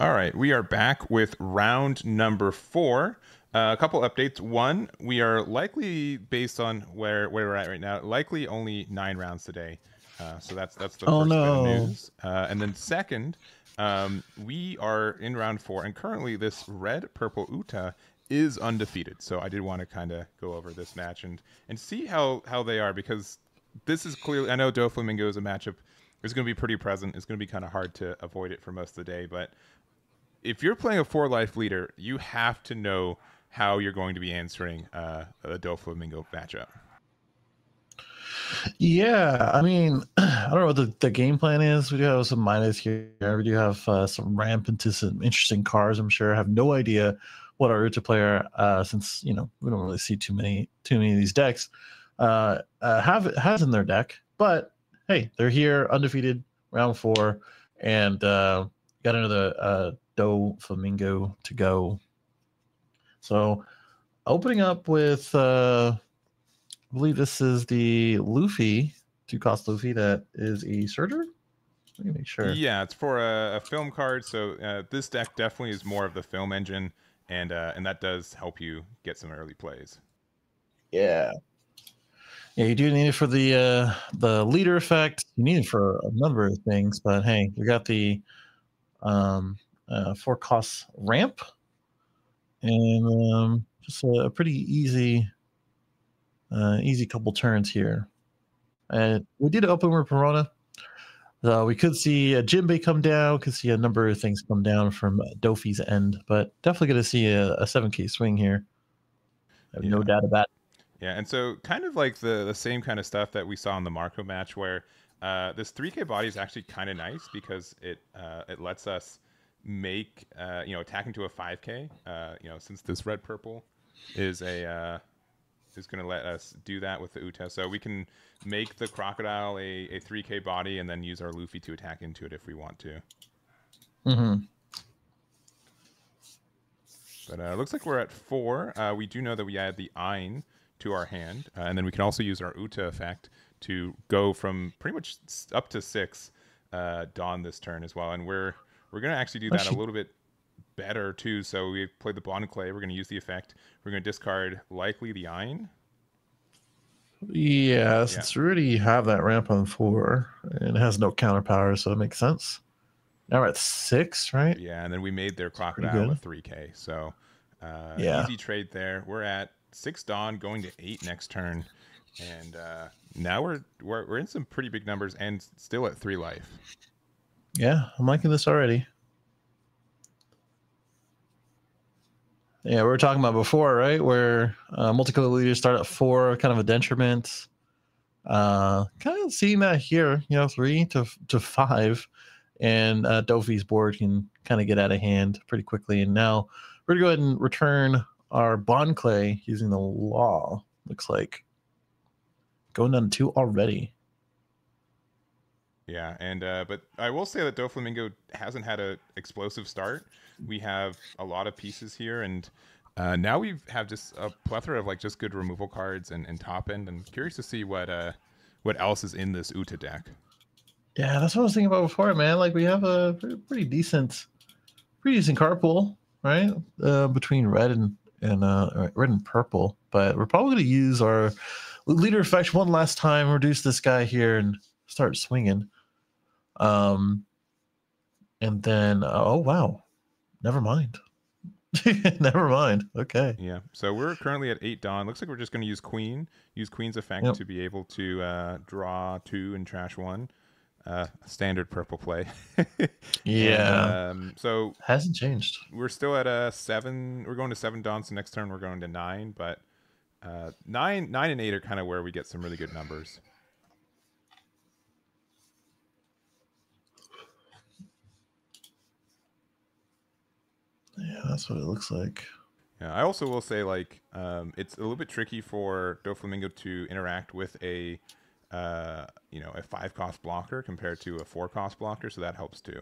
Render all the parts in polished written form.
All right, we are back with round number four. A couple updates. One, we are likely, based on where we're at right now, likely only 9 rounds today. So that's the Oh first bit of no. news. And then second, we are in round four, and currently this red purple Uta is undefeated. So I did want to kind of go over this match and see how they are, because this is clearly, I know Doflamingo is a matchup. It's going to be pretty present. It's going to be kind of hard to avoid it for most of the day, but if you're playing a 4 life leader, you have to know how you're going to be answering a Doflamingo matchup. Yeah, I mean, I don't know what the game plan is. We do have some minus here. We do have some ramp into some interesting cars. I'm sure. I have no idea what our Uta player, since we don't really see too many of these decks, has in their deck. But hey, they're here, undefeated, round four, and got another Doflamingo to go. So opening up with I believe this is the Luffy, 2 cost Luffy that is a Surger. Let me make sure. Yeah, it's for a film card. So this deck definitely is more of the film engine, and that does help you get some early plays. Yeah. Yeah, you do need it for the leader effect. You need it for a number of things, but hey, we got the 4 cost ramp, and just a pretty easy couple turns here. And we did open with Perona. We could see a Jinbei come down, could see a number of things come down from Dofi's end, but definitely going to see a 7K swing here. I have no Yeah. doubt about it. Yeah, and so kind of like the same kind of stuff that we saw in the Marco match, where this 3K body is actually kind of nice because it lets us make attacking to a 5K. Since this red purple is a is going to let us do that with the Uta, so we can make the crocodile a 3K body and then use our Luffy to attack into it if we want to. Mm-hmm. But it looks like we're at 4. We do know that we add the Ein to our hand, and then we can also use our Uta effect to go from pretty much up to 6 Dawn this turn as well. And we're going to actually do that a Actually, little bit better too. So we played the Bond Clay. We're going to use the effect. We're going to discard likely the Ein. yeah, Yeah. since we already have that ramp on 4, and it has no counter power, so it makes sense. Now we're at 6, right? Yeah, and then we made their It's pretty crocodile a good. 3K. So Yeah. easy trade there. We're at 6 Dawn, going to 8 next turn, and now we're in some pretty big numbers and still at 3 life. Yeah, I'm liking this already. Yeah, we were talking about before, right? Where multicolor leaders start at 4, kind of a detriment. Kind of seeing that here, 3 to 5, and Dofi's board can kind of get out of hand pretty quickly. And now we're gonna go ahead and return our Bond Clay using the law. Looks like going down to 2 already. Yeah, and but I will say that Doflamingo hasn't had a explosive start. We have a lot of pieces here, and now we have just a plethora of like just good removal cards and top end. And curious to see what else is in this Uta deck. Yeah, that's what I was thinking about before, man. Like we have a pretty decent card pool, right? Between red and purple, but we're probably going to use our leader effect one last time, reduce this guy here, and start swinging. Um, and then oh wow, never mind, never mind. Okay, Yeah, so we're currently at 8 Dawn. Looks like we're just going to use Queen's effect yep, to be able to draw 2 and trash 1. Standard purple play. And yeah, so hasn't changed. we're still at a 7. We're going to 7 Dawn, so next turn we're going to 9. But 9 and 8 are kind of where we get some really good numbers. Yeah, that's what it looks like. Yeah, I also will say like it's a little bit tricky for Doflamingo to interact with a 5 cost blocker compared to a 4 cost blocker, so that helps too.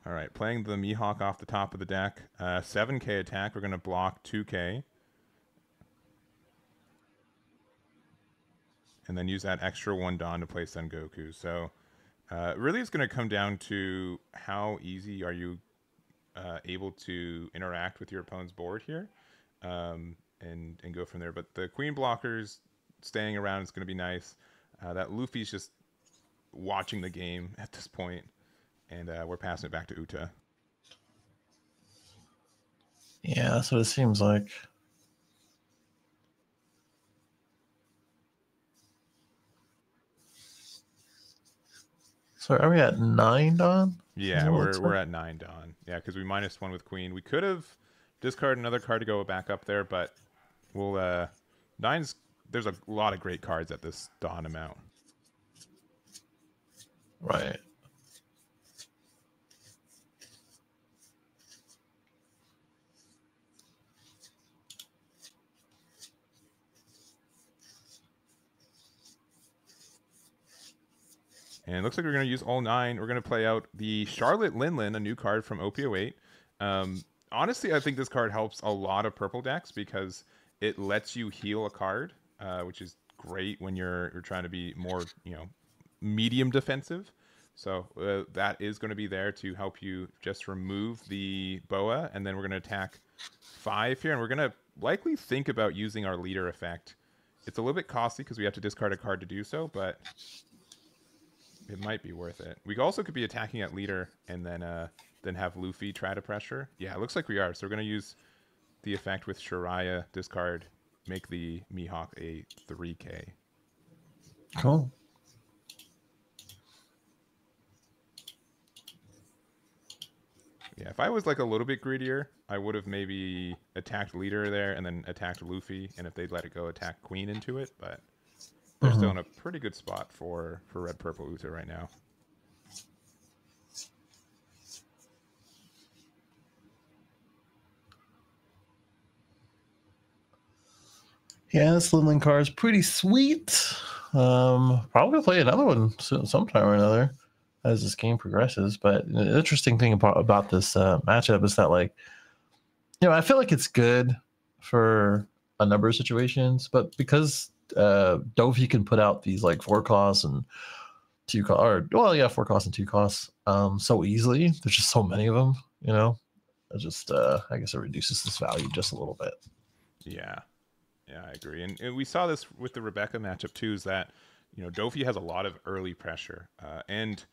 All right, playing the Mihawk off the top of the deck. 7k attack. We're going to block 2k. And then use that extra 1 Dawn to play Son Goku. So really it's going to come down to how easy are you able to interact with your opponent's board here, and go from there. But the Queen blockers staying around is going to be nice. That Luffy's just watching the game at this point, and we're passing it back to Uta. Yeah, that's what it seems like. So are we at 9 Dawn? Yeah, we're at 9 Dawn. Yeah, because we -1 with Queen. We could have discarded another card to go back up there, but we'll nine's. There's a lot of great cards at this Dawn amount. Right. And it looks like we're going to use all 9. We're going to play out the Charlotte Linlin, a new card from OP08. Honestly, I think this card helps a lot of purple decks because it lets you heal a card, which is great when you're trying to be more, medium defensive. So that is going to be there to help you just remove the Boa, and then we're going to attack 5 here, and we're going to likely think about using our leader effect. It's a little bit costly because we have to discard a card to do so, but it might be worth it. We also could be attacking at leader and then have Luffy try to pressure. Yeah, it looks like we are. So we're going to use the effect with Shiraya, discard, make the Mihawk a 3k. Cool. Yeah, if I was like a little bit greedier, I would have maybe attacked leader there and then attacked Luffy, and if they'd let it go, attack Queen into it, but they're still in a pretty good spot for red purple Uta right now. Yeah, this Linlin card is pretty sweet. Probably play another one sometime or another as this game progresses. But the interesting thing about this matchup is that, like, I feel like it's good for a number of situations, but because Dovi can put out these like 4 costs and 2 costs, or 4 costs and 2 costs so easily. There's just so many of them, It just I guess it reduces this value just a little bit. Yeah, I agree. And we saw this with the Rebecca matchup too, is that Dofi has a lot of early pressure, and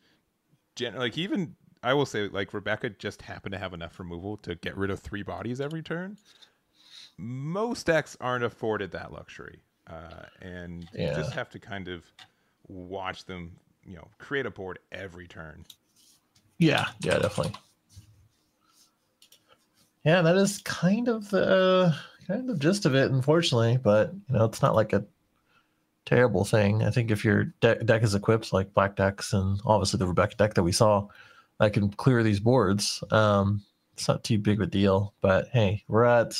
even I will say, like, Rebecca just happened to have enough removal to get rid of 3 bodies every turn. Most decks aren't afforded that luxury, and you just have to kind of watch them, create a board every turn. Yeah, definitely. Yeah, that is kind of the gist of it, unfortunately. But it's not like a terrible thing. I think if your deck is equipped like black decks and obviously the Rebecca deck that we saw, that can clear these boards. It's not too big of a deal. But hey, we're at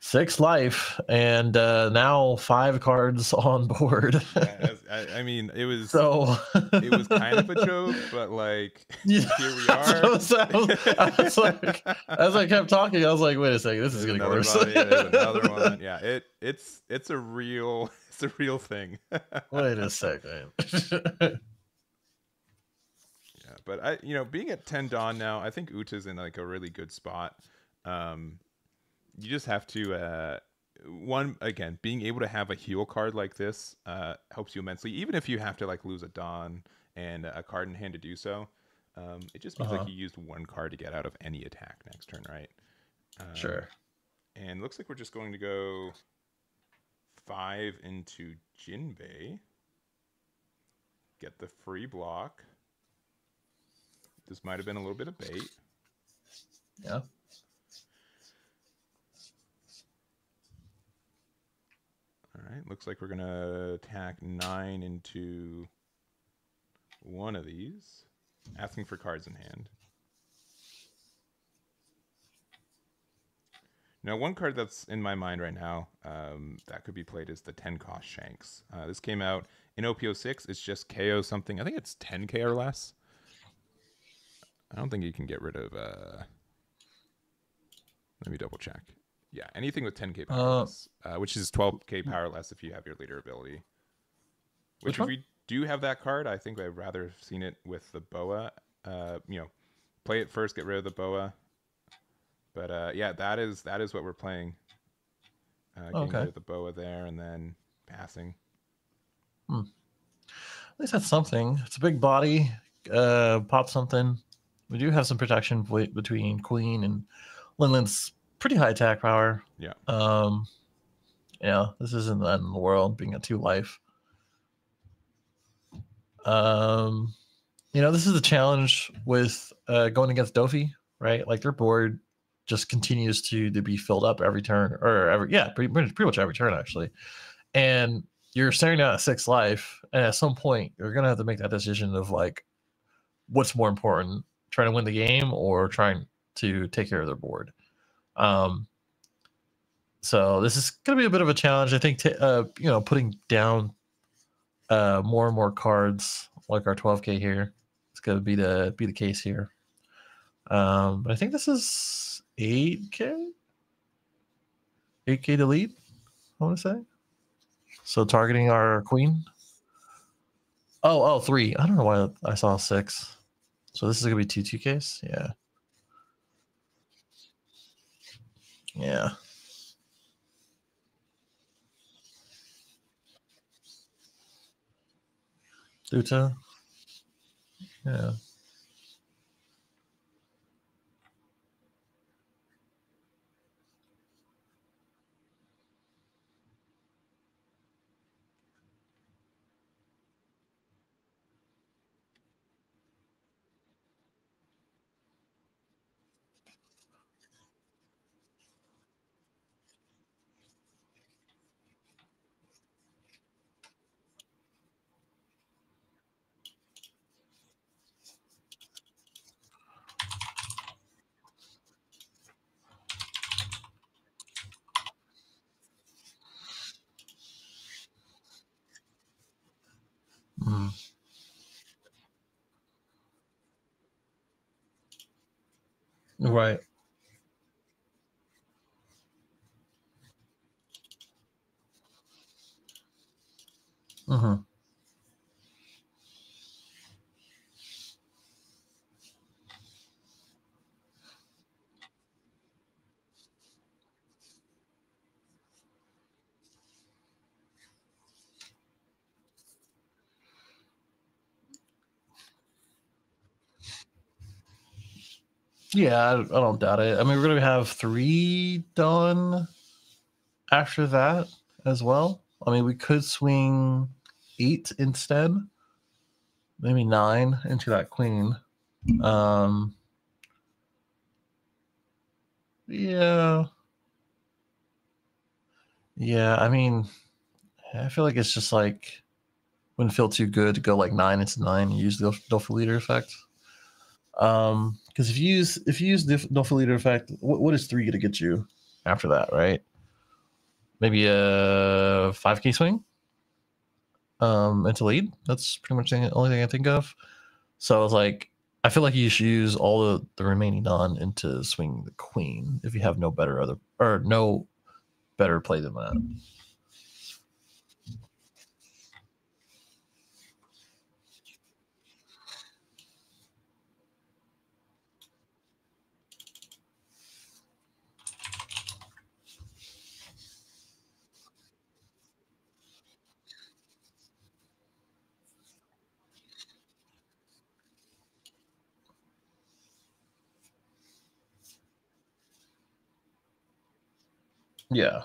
6 life and now 5 cards on board. Yeah, I mean, it was it was kind of a joke, but like, yeah, here we are. I was like, as I kept talking, I was like, wait a second, this is getting worse. There's another one. Yeah, it's a real thing. Wait a second. Yeah, but being at 10 Dawn now, I think Uta's in like a really good spot. You just have to being able to have a heal card like this helps you immensely, even if you have to like lose a Dawn and a card in hand to do so. It just means like you used 1 card to get out of any attack next turn, right? Sure. And looks like we're just going to go 5 into Jinbei, get the free block. This might have been a little bit of bait. Yeah. All right, looks like we're going to attack 9 into one of these, asking for cards in hand. Now, one card that's in my mind right now that could be played is the 10-cost Shanks. This came out in OP06. It's just KO something. I think it's 10k or less. I don't think you can get rid of. Let me double check. Yeah, anything with 10k powerless, which is 12k powerless if you have your leader ability. Which if we do have that card, I think I'd rather have seen it with the boa. Play it first, get rid of the boa. But yeah, that is what we're playing. Getting rid of the boa there and then passing. At least that's something. It's a big body. Pop something. We do have some protection between Queen and Linland's pretty high attack power. Yeah. Yeah, this isn't the end of the world being a 2 life. This is the challenge with going against Dofi, right? Like their board just continues to be filled up every turn, or pretty much every turn actually. And you're staring down at 6 life, and at some point you're gonna have to make that decision of like, what's more important, trying to win the game or trying to take care of their board. So this is gonna be a bit of a challenge, I think. Putting down more and more cards like our 12k here. It's gonna be the case here. But I think this is 8k to lead, I want to say. So targeting our Queen. Oh, 3. I don't know why I saw 6. So this is gonna be 2Ks. Yeah. Duta. Yeah. Right. Yeah, I don't doubt it. I mean, we're going to have 3 done after that as well. I mean, we could swing 8 instead. Maybe 9 into that Queen. Yeah. Yeah, I mean, I feel like it's just like, wouldn't feel too good to go like 9 into 9 and use the Dolphin Leader effect. Because if you use the Dolphin Leader effect, what is 3 going to get you after that, right? Maybe a 5k swing into lead. That's pretty much the only thing I think of. So I was like, I feel like you should use all the remaining non into swinging the Queen if you have no better play than that. Yeah.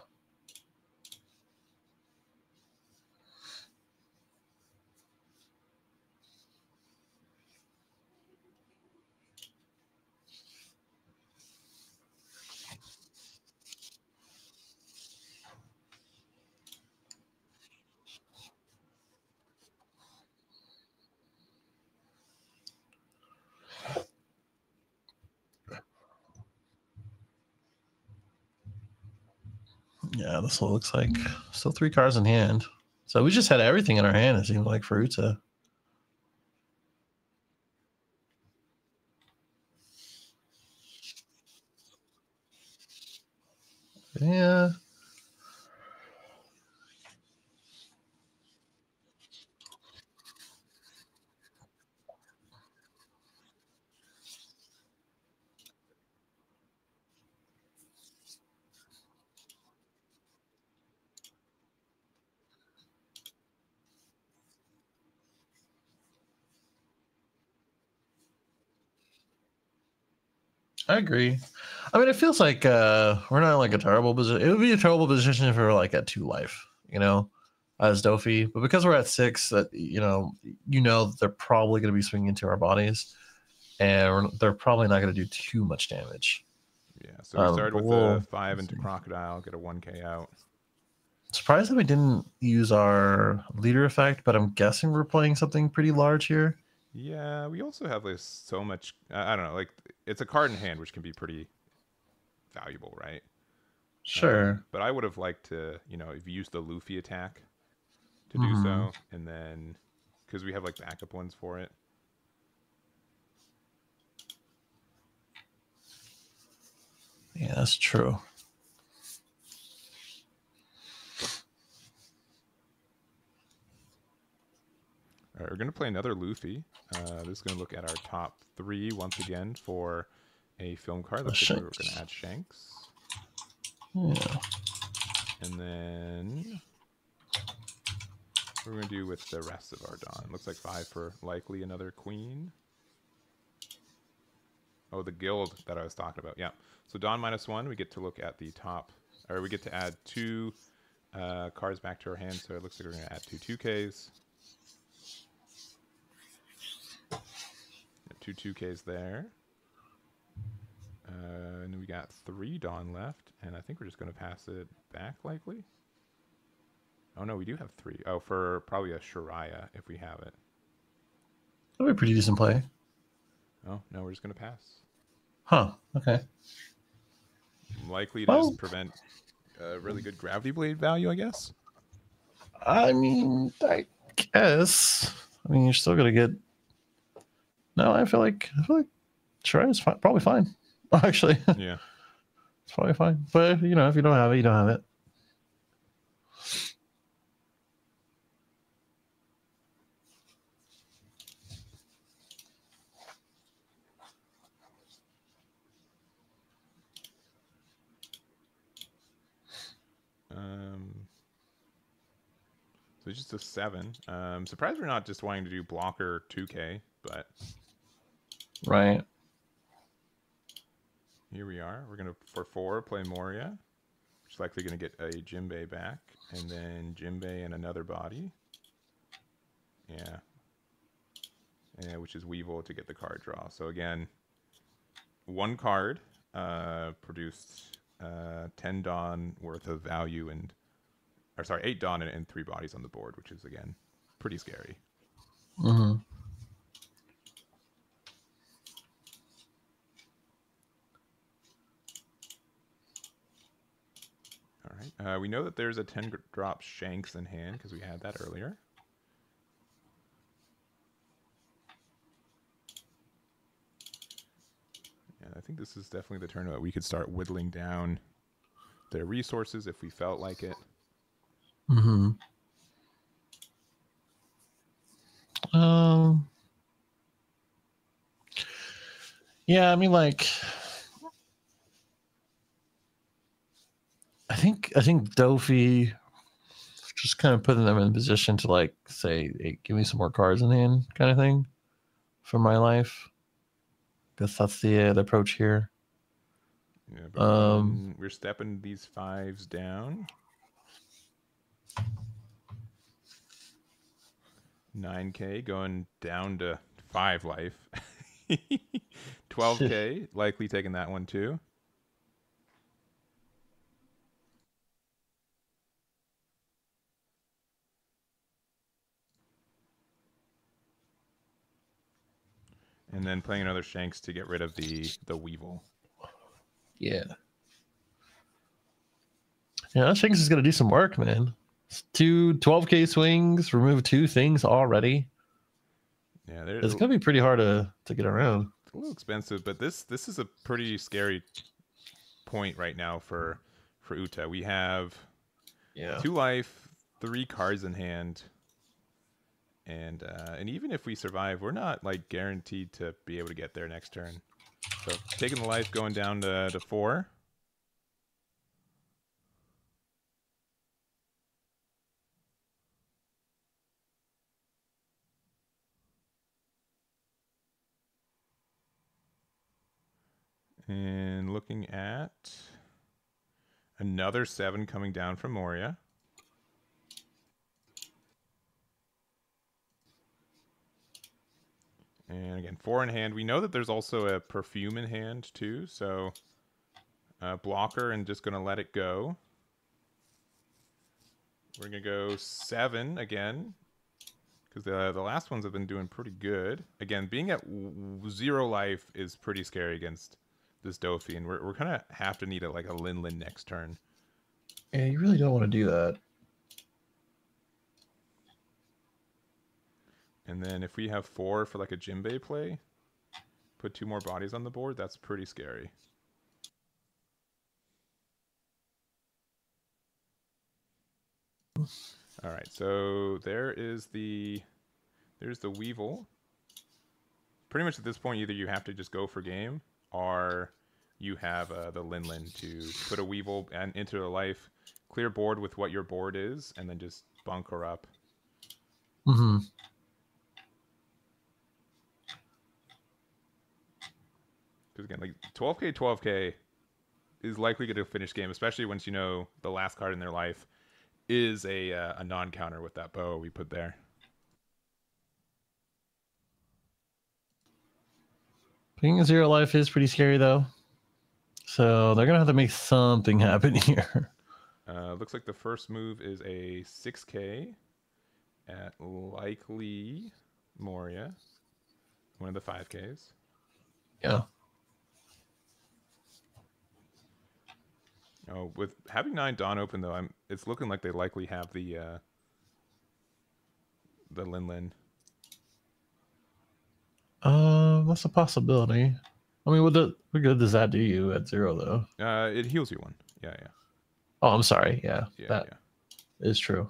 Yeah, this what it looks like. Still 3 cards in hand. So we just had everything in our hand, it seemed like, for Uta. Yeah. I agree. I mean, it feels like we're not in like a terrible position. It would be a terrible position if we were like at 2 life, as Dofi. But because we're at 6, that they're probably going to be swinging into our bodies, and they're probably not going to do too much damage. Yeah. So we started with a 5 into Crocodile, get a 1k out. Surprised that we didn't use our leader effect, but I'm guessing we're playing something pretty large here. Yeah, we also have like so much. I don't know, like it's a card in hand, which can be pretty valuable, right? Sure. But I would have liked to, if you use the Luffy attack to do so, and then because we have like backup ones for it. Yeah, that's true. All right, we're going to play another Luffy. This is going to look at our top 3 once again for a film card. Looks like we're going to add Shanks. Yeah. And then what we're going to do with the rest of our Don. Looks like 5 for likely another Queen. Oh, the guild that I was talking about. Yeah. So Don -1, we get to look at the top, or we get to add 2 cards back to our hand. So it looks like we're going to add 2 2Ks. 2 2Ks there. And then we got 3 Dawn left, and I think we're just going to pass it back likely. Oh no, we do have 3. Oh, for probably a Shariah if we have it. That'd be a pretty decent play. Oh, no, we're just going to pass. Huh, okay. Likely to just prevent a really good Gravity Blade value, I guess. I mean, I guess. I mean, you're still going to get... No, I feel like Shariah's probably fine. Actually. Yeah. It's probably fine. But, if you don't have it, you don't have it. So it's just a 7. Surprised we're not just wanting to do blocker 2K, but... Right. Here we are. We're going to, for 4, play Moria. Which is likely going to get a Jinbei back. And then Jinbei and another body. Yeah. Yeah, which is Weevil to get the card draw. So again, 1 card produced 10 Dawn worth of value and... Or sorry, 8 Dawn and 3 bodies on the board, which is, again, pretty scary. Mm-hmm. All right. We know that there's a 10-drop Shanks in hand because we had that earlier. And I think this is definitely the turn that we could start whittling down their resources if we felt like it. Mm-hmm. Yeah, I mean, like, I think Dofi just kind of putting them in a position to, like, say, hey, give me some more cards in hand, kind of thing, for my life. Guess that's the approach here. Yeah, but we're stepping these 5s down. 9K going down to 5 life. 12K, likely taking that one too. And then playing another Shanks to get rid of the Weevil. Yeah. Yeah, that Shanks is going to do some work, man. 2 12K swings, remove 2 things already. Yeah, it's going to be pretty hard to get around. It's a little expensive, but this is a pretty scary point right now for for Uta. We have Yeah. 2 life, 3 cards in hand, and even if we survive, we're not like guaranteed to be able to get there next turn. So taking the life, going down to 4. And looking at another 7 coming down from Moria. And again, 4 in hand. We know that there's also a perfume in hand too, so blocker and just going to let it go. We're going to go 7 again, because the last ones have been doing pretty good. Again, being at 0 life is pretty scary against this Dofi, and we're kind of have to need like a Linlin next turn. Yeah, you really don't want to do that. And then if we have 4 for like a Jimbei play, put 2 more bodies on the board, that's pretty scary. All right, so there's the Weevil. Pretty much at this point, either you have to just go for game, or you have the Linlin to put a Weevil into the life, clear board with what your board is, and then just bunker up. Mm-hmm. Because again, like 12k is likely going to finish game, especially once you know the last card in their life is a non-counter with that bow we put there. Being 0 life is pretty scary though. So they're gonna have to make something happen here. Looks like the first move is a 6k at likely Moria, one of the 5ks. Yeah. Oh, with having 9 Dawn open though, it's looking like they likely have the Linlin. That's a possibility. I mean, what good does that do you at 0 though? It heals you 1. Yeah. Oh, I'm sorry. Yeah, that is true.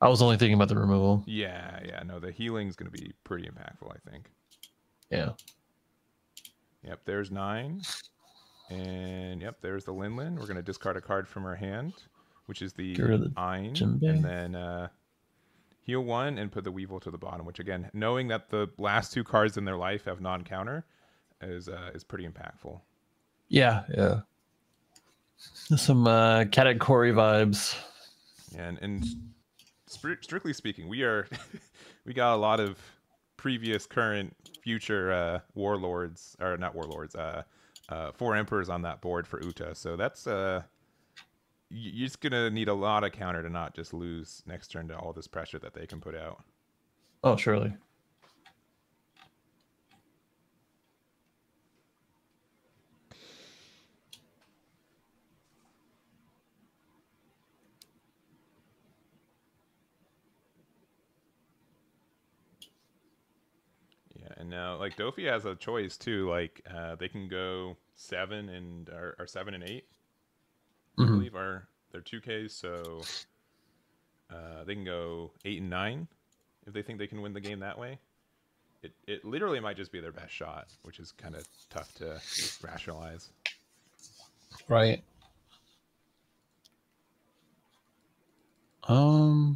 I was only thinking about the removal. Yeah. No, the healing's going to be pretty impactful, I think. Yeah. Yep, there's 9. And yep, there's the Linlin. We're going to discard a card from her hand, which is the Ein, and then heal 1 and put the Weevil to the bottom, which again, knowing that the last 2 cards in their life have non-counter is pretty impactful. Yeah. Some category vibes. And strictly speaking, we got a lot of previous, current, future warlords, or not warlords, 4 emperors on that board for Uta. So that's you're just gonna need a lot of counter to not just lose next turn to all this pressure that they can put out. Oh, surely. And now, like Dofi has a choice too. Like they can go 7 and or 7 and 8. I believe are their 2Ks. So they can go 8 and 9 if they think they can win the game that way. It literally might just be their best shot, which is kind of tough to rationalize. Right. I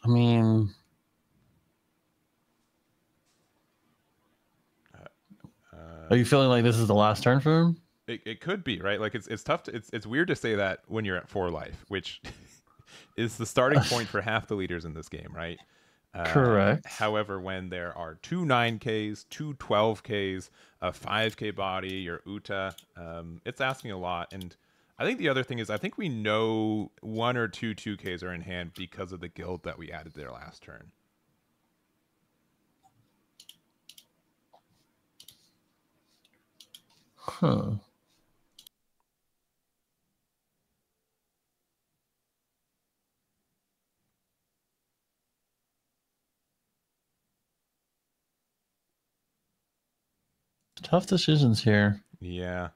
mean, are you feeling like this is the last turn for him? It could be, right? Like it's tough to it's weird to say that when you're at 4 life, which is the starting point for half the leaders in this game, right? Correct. However, when there are 2 9Ks, 2 12Ks, a 5K body, your Uta, it's asking a lot. And I think the other thing is I think we know 1 or 2 2Ks are in hand because of the guild that we added there last turn. Huh. Tough decisions here. Yeah,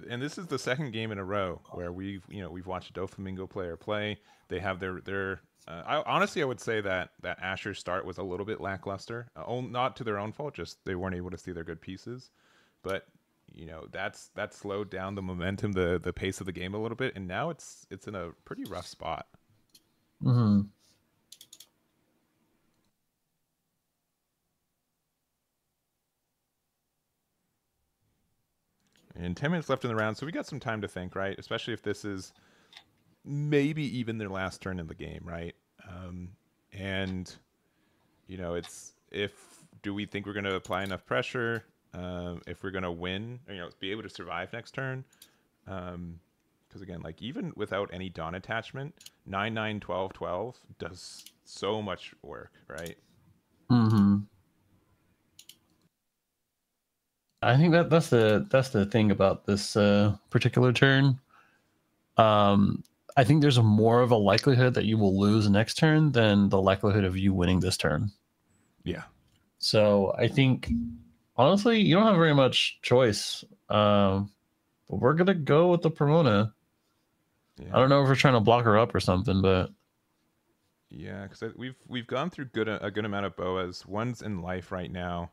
and this is the second game in a row where we've watched a Doflamingo player play. They have their. Honestly, I would say that Asher's start was a little bit lackluster. Not to their own fault, just they weren't able to see their good pieces. But that slowed down the momentum, the pace of the game a little bit, and now it's in a pretty rough spot. Mm-hmm. And 10 minutes left in the round, so we got some time to think, right? Especially if this is maybe even their last turn in the game, right? And it's if do we think we're going to apply enough pressure? If we're going to win, be able to survive next turn? Because again, like even without any Dawn attachment, 9-9-12-12 does so much work, right? Mm-hmm. I think that's the thing about this particular turn. I think there's more of a likelihood that you will lose next turn than the likelihood of you winning this turn. Yeah. So I think honestly, you don't have very much choice. But we're gonna go with the Pomona. Yeah. I don't know if we're trying to block her up or something, but yeah, because we've gone through a good amount of boas. One's in life right now.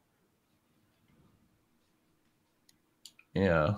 yeah.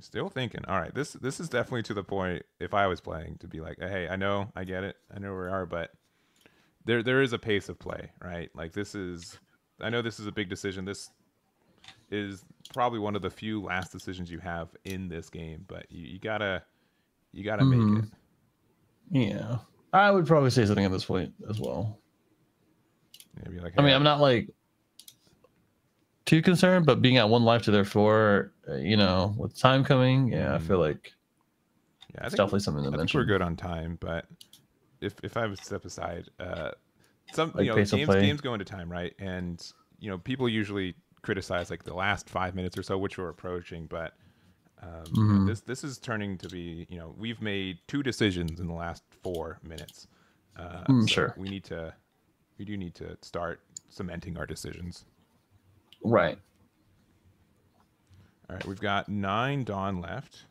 Still thinking. All right, this is definitely to the point. If I was playing, to be like, hey, I know, I get it, I know where we are, but there is a pace of play, right? Like this is, I know this is a big decision. This is probably one of the few last decisions you have in this game, but you gotta make it. Yeah. I would probably say something at this point as well. Be like, I mean, hey, I'm not like too concerned, but being at one life to their four, with time coming, I feel like yeah, it's definitely something to I think we're mention. good on time, but if I would step aside, some Like pace of play. games go into time, right? And people usually criticize like the last 5 minutes or so, which we're approaching, but this is turning to be, we've made 2 decisions in the last 4 minutes, so Sure. we do need to start cementing our decisions. Right. All right, we've got 9 Dawn left.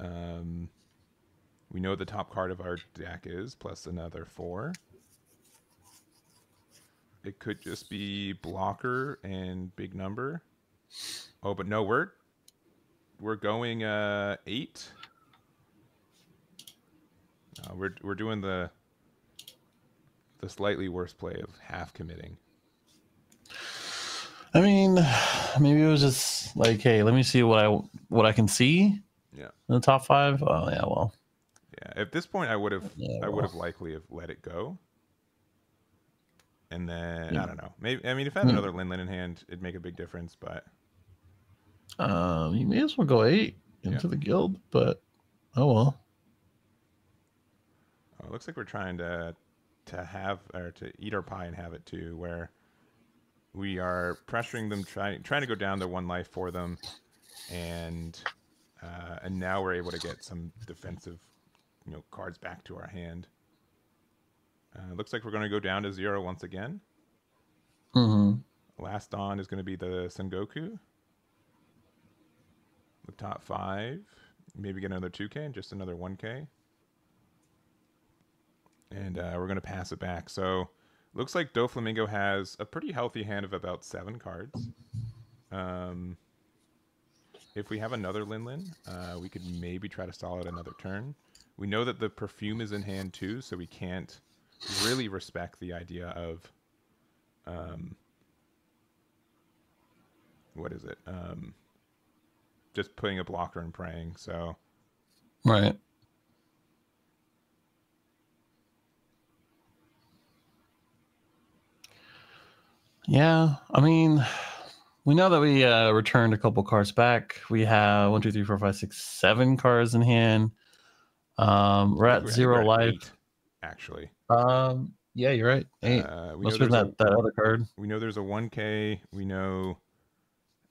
We know what the top card of our deck is, plus another 4. It could just be blocker and big number. Oh, but no, we're going 8. We're doing the slightly worse play of half committing. I mean, maybe it was just like, hey, let me see what I can see. Yeah. In the top 5. Oh yeah, well. Yeah. At this point, I would have likely have let it go. And then I don't know. Maybe if I had another Lin in hand, it'd make a big difference. But you may as well go 8 into the guild, but oh well. Oh, it looks like we're trying to have or to eat our pie and have it too, where we are pressuring them, trying to go down their 1 life for them, and now we're able to get some defensive, cards back to our hand. Looks like we're going to go down to 0 once again. Last on is going to be the Sengoku. The top 5. Maybe get another 2K and just another 1K. And we're going to pass it back. So looks like Doflamingo has a pretty healthy hand of about 7 cards. If we have another Lin, we could maybe try to stall out another turn. We know that the perfume is in hand too, so we can't really respect the idea of what is it? Just putting a blocker and praying. So right. Yeah, I mean, we know that we returned a couple cards back. We have 1, 2, 3, 4, 5, 6, 7 cards in hand. We're at I think we're 0 at life. 8, actually. Yeah, you're right. 8. We Must know have been that other card. We know there's a 1K. We know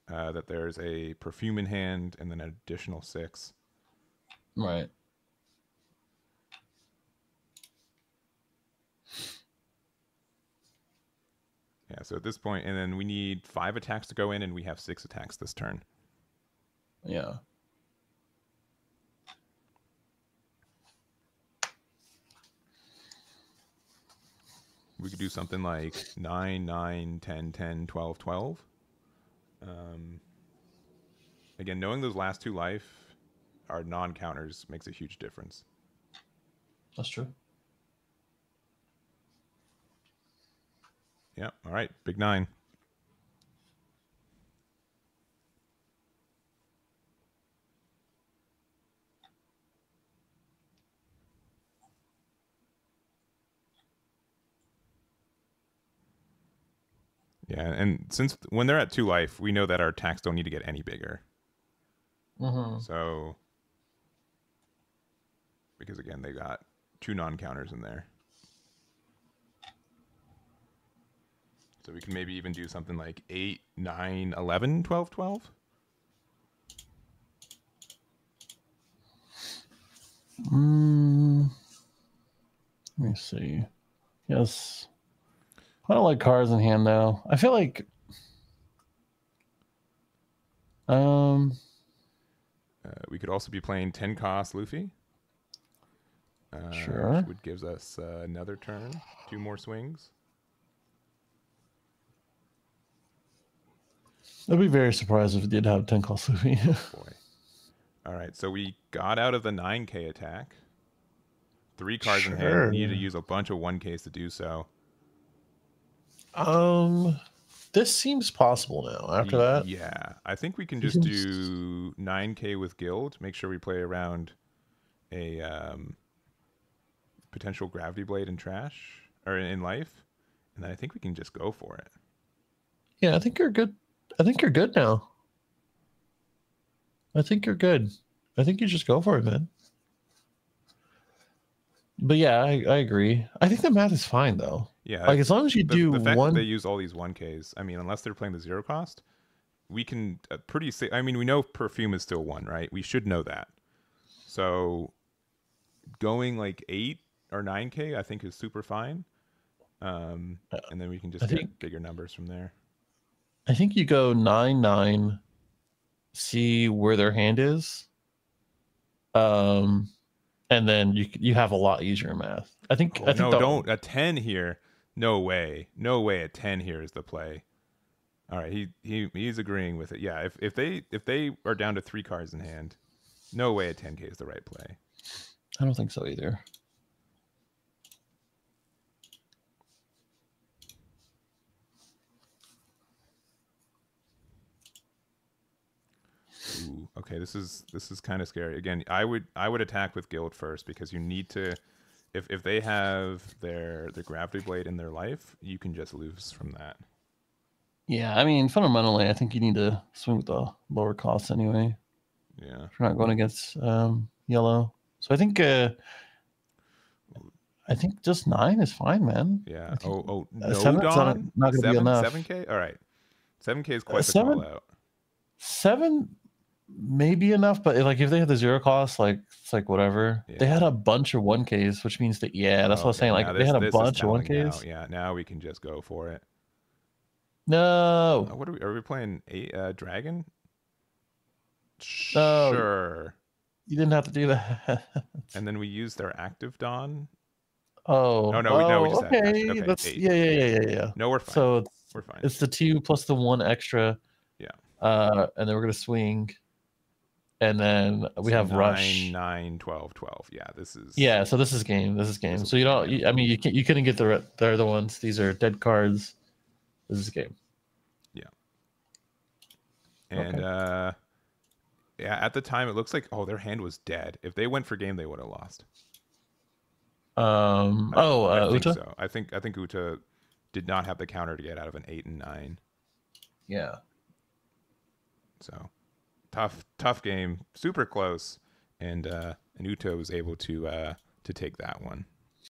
that there's a perfume in hand and then an additional 6. Right. Yeah, so at this point, and then we need 5 attacks to go in, and we have 6 attacks this turn. Yeah. We could do something like 9, 9, 10, 10, 12, 12. Again, knowing those last 2 life are non-counters makes a huge difference. That's true. Yeah, all right, big 9. Yeah, and since when they're at 2 life, we know that our attacks don't need to get any bigger. So, because again, they got 2 non-counters in there. So we can maybe even do something like 8, 9, 11, 12, 12. Let me see. Yes. I don't like cards in hand though. I feel like We could also be playing 10 cost Luffy. Sure. Which gives us another turn, 2 more swings. I'd be very surprised if it did have 10 cost Luffy. Boy. All right, so we got out of the 9K attack. 3 cards in hand. Needed to use a bunch of 1Ks to do so. This seems possible now. After that, yeah, I think we can just do 9K with Guild. Make sure we play around a potential Gravity Blade in trash or in life, and then I think we can just go for it. Yeah, I think you're good. I think you're good now. I think you're good. I think you just go for it, man. But yeah, I agree. I think the math is fine though. Yeah, like as long as you do the fact one. that they use all these 1Ks. I mean, unless they're playing the 0 cost, we can pretty say. I mean, we know perfume is still 1, right? We should know that. So going like 8 or 9K, I think is super fine. And then we can just get bigger numbers from there. I think you go 9, 9, see where their hand is. And then you have a lot easier math. I think. Oh, no, don't a 10 here. No way. No way. A 10 here is the play. All right, he's agreeing with it. Yeah, if they are down to 3 cards in hand, no way a 10K is the right play. I don't think so either. Ooh, okay, this is kind of scary. Again, I would attack with Guild first because you need to. If they have their Gravity Blade in their life, you can just lose from that. Yeah, I mean, fundamentally, I think you need to swing with the lower costs anyway. Yeah, if you're not going against yellow. So I think just 9 is fine, man. Yeah. No, Don, not going to be enough. 7K. All right, 7K is quite the call out. 7 may be enough, but like if they had the 0 cost, like it's like whatever. Yeah. They had a bunch of 1Ks, which means that that's what I was saying. Like they had a bunch of 1Ks. Now. Yeah, now we can just go for it. No. What are we playing? A dragon? No, sure. You didn't have to do that. And then we use their active Dawn. Oh. No, we just okay. Okay, that's 8. Yeah. No, we're fine. So we're fine. It's the 2 plus the 1 extra. Yeah. And then we're gonna swing. And then we have 9, rush. 9, 12, 12. Yeah, this is. Yeah, so this is game. So you don't. I mean, you couldn't get the other ones. These are dead cards. This is game. Yeah. And yeah, at the time it looks like their hand was dead. If they went for game, they would have lost. I think Uta. so. I think Uta did not have the counter to get out of an 8 and 9. Yeah. So tough game, super close, and Uto was able to take that one.